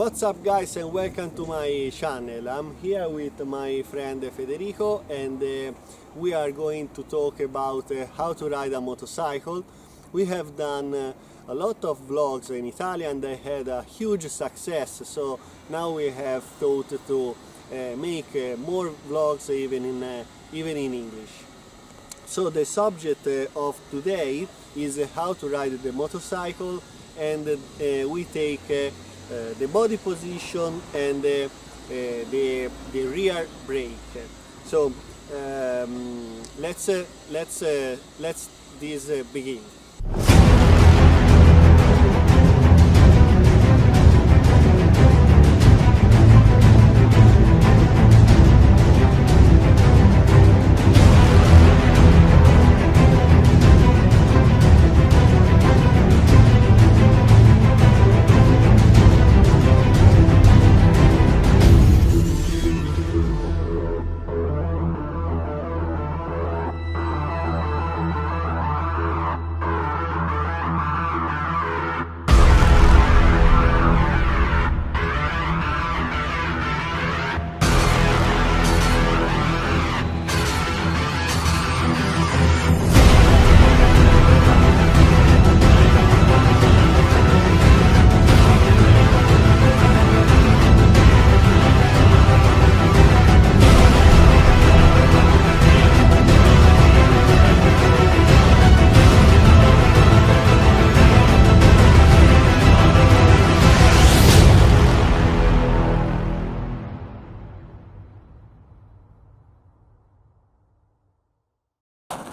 What's up guys, and welcome to my channel. I'm here with my friend Federico, and we are going to talk about how to ride a motorcycle. We have done a lot of vlogs in Italian. They had a huge success, so now we have thought to make more vlogs even in English. So the subject of today is how to ride the motorcycle, and we take the body position and the rear brake. So let's this begin.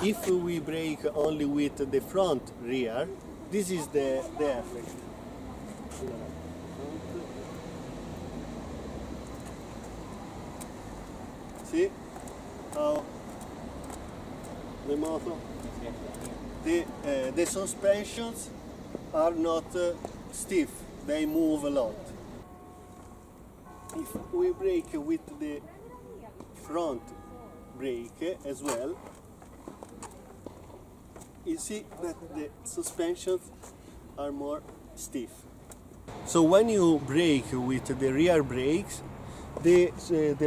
If we brake only with the front rear, this is the effect. See how the motor, the suspensions are not stiff, they move a lot. If we brake with the front brake as well, you see that the suspensions are more stiff. So when you brake with the rear brakes, the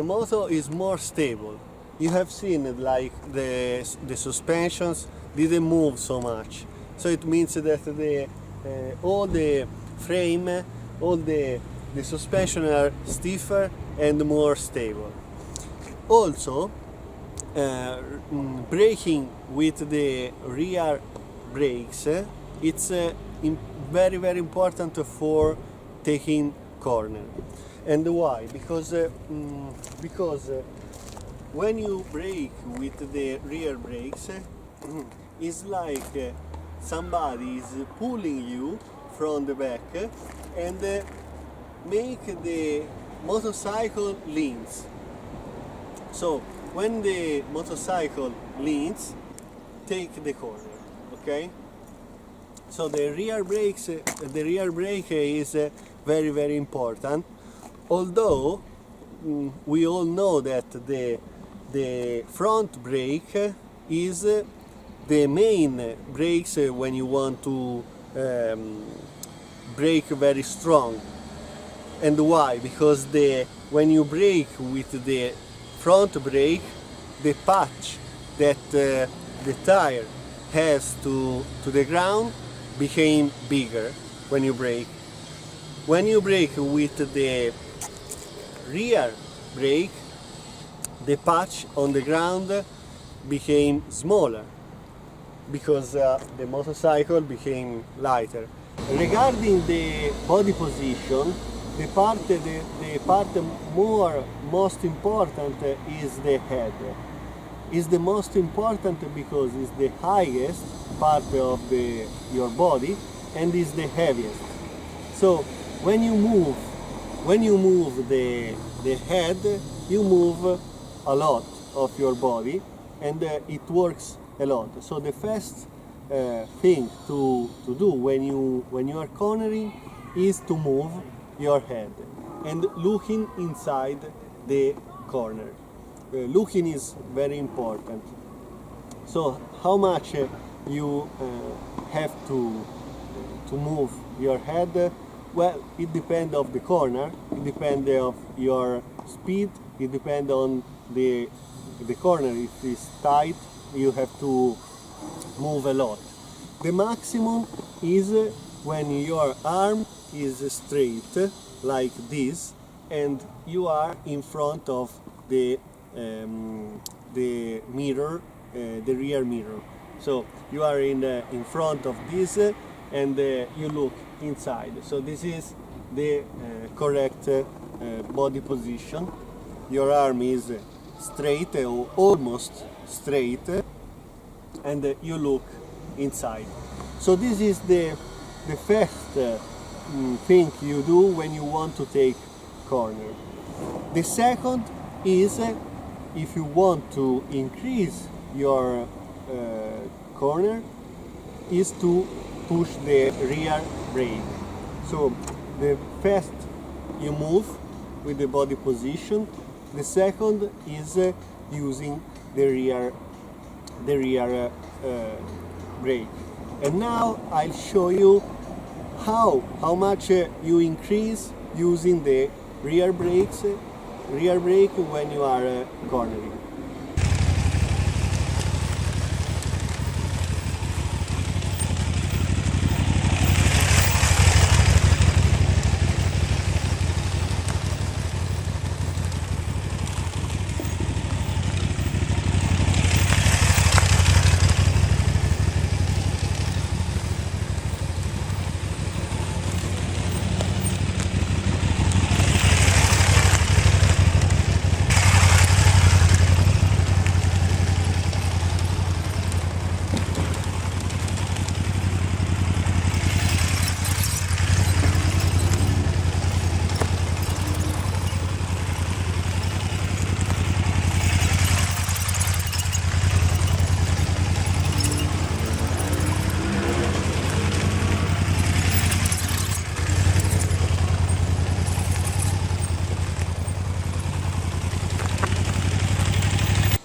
motor is more stable. You have seen it, like the suspensions didn't move so much. So it means that all the frame, all the suspension are stiffer and more stable. Also, braking with the rear brakes, it's very important for taking corner. And why? Because when you brake with the rear brakes, it's like somebody is pulling you from the back and make the motorcycle leans. So when the motorcycle leans, take the corner, okay? So the rear brake is very important. Although we all know that the front brake is the main brakes when you want to brake very strong. And why? Because when you brake with the front brake, the patch that the tire has to the ground became bigger when you brake. When you brake with the rear brake, the patch on the ground became smaller because the motorcycle became lighter. Regarding the body position, the part most important is the head. Is the most important because it's the highest part of your body and is the heaviest. So when you move the head, you move a lot of your body, and it works a lot. So the first thing to do when you are cornering is to move your head and looking inside the corner. Looking is very important. So how much you have to move your head Well, it depends of the corner, it depends of your speed, it depends on the corner. If it's tight, you have to move a lot. The maximum is when your arm is straight, like this, and you are in front of the mirror, the rear mirror. So you are in front of this, and you look inside. So this is the correct body position. Your arm is straight or almost straight, and you look inside. So this is the first thing you do when you want to take corner. The second is if you want to increase your corner, is to push the rear brake. So the first you move with the body position. The second is using the rear brake. And now I'll show you how much you increase using the rear brake when you are cornering.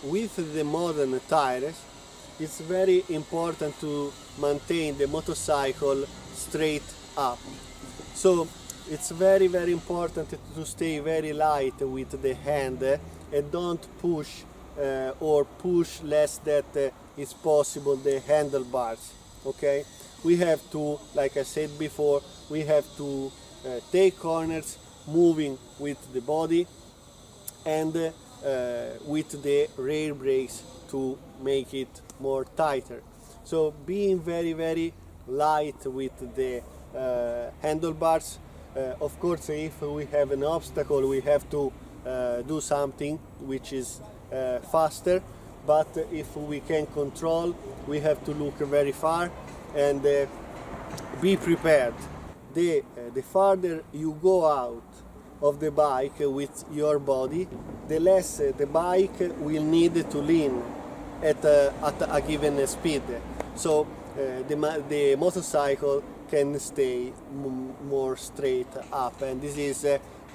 With the modern tires, it's very important to maintain the motorcycle straight up. So it's very important to stay very light with the hand and don't push or push less that is possible the handlebars. Okay, we have to, like I said before, we have to take corners moving with the body and with the rear brakes to make it more tighter. So being very light with the handlebars. Of course, if we have an obstacle, we have to do something which is faster, but if we can control, we have to look very far and be prepared. The farther you go out of the bike with your body, the less the bike will need to lean at a given speed. So the motorcycle can stay more straight up, and this is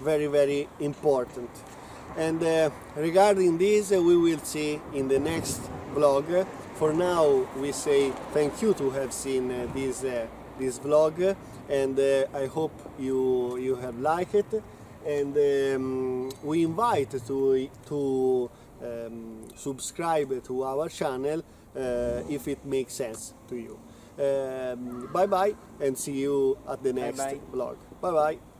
very important. And regarding this, we will see in the next vlog. For now, we say thank you to have seen this vlog, and I hope you have liked it. And we invite to subscribe to our channel if it makes sense to you. Bye bye, and see you at the next vlog. Bye bye.